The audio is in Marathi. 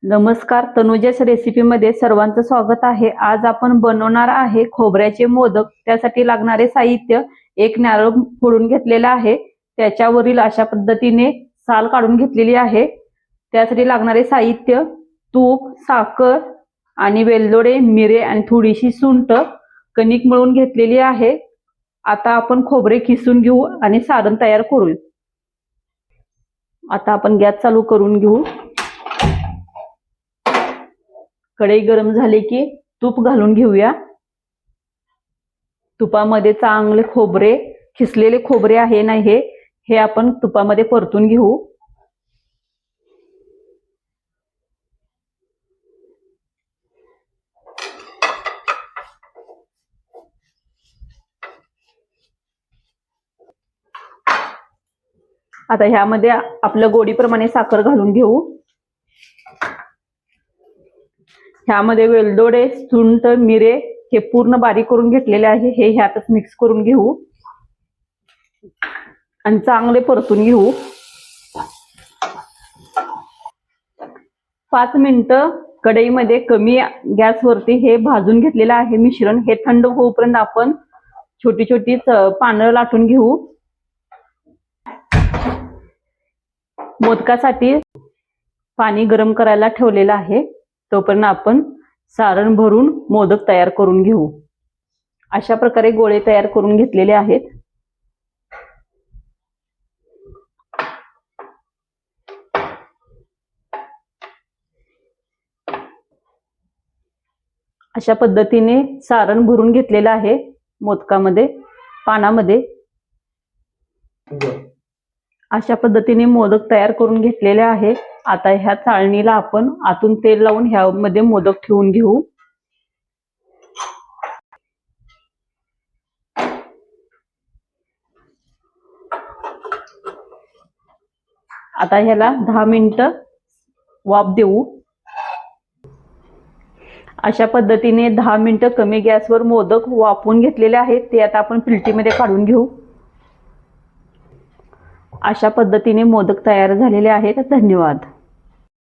नमस्कार, तनुजाच रेसिपीमध्ये सर्वांचं स्वागत आहे। आज आपण बनवणार आहे खोबऱ्याचे मोदक। त्यासाठी लागणारे साहित्य, एक नारळ फोडून घेतलेला आहे, त्याच्यावरील अशा पद्धतीने साल काढून घेतलेली आहे। त्यासाठी लागणारे साहित्य तूप, साखर आणि वेलदोडे, मिरे आणि थोडीशी सुंठ, कणिक मळून घेतलेली आहे। आता आपण खोबरे किसून घेऊ आणि सारण तयार करू। आता आपण गॅस चालू करून घेऊ। कढई गरम झाली की तूप घालून घेऊया। तुपामध्ये चांगले खोबरे, खिसलेले खोबरे आहे ना, हे आपण तुपामध्ये परतून घेऊ। आता ह्यामध्ये आपल्या गोडीप्रमाणे साखर घालून घेऊ। ह्यामध्ये वेलदोडे, सुंठ, मिरे हे पूर्ण बारीक करून घेतलेले आहे, हे ह्यातच मिक्स करून घेऊ आणि चांगले परतून घेऊ। 5 मिनिटं कढईमध्ये कमी गॅसवरती हे भाजून घेतलेलं आहे मिश्रण। हे थंड होईपर्यंत आपण छोटी छोटी पानं लाटून घेऊ। मोदकासाठी पाणी गरम करायला ठेवलेलं आहे, तोपर्यंत आपण सारण भरून मोदक तयार करून घेऊ। अशा प्रकारे गोळे तयार करून घेतलेले आहेत। अशा पद्धतीने सारण भरून घेतलेलं आहे मोदकामध्ये, पानामध्ये। अशा पद्धतीने मोदक तयार करून घेतलेले आहे। आता ह्या चाळणीला आपण आतून तेल लावून ह्यामध्ये मोदक ठेवून घेऊ। आता ह्याला 10 मिनिटं वाफ देऊ। अशा पद्धतीने 10 मिनिटं कमी गॅसवर मोदक वाफवून घेतलेले आहेत, ते आता आपण प्लेटीमध्ये काढून घेऊ। अशा पद्धतीने मोदक तयार झालेले आहेत। धन्यवाद।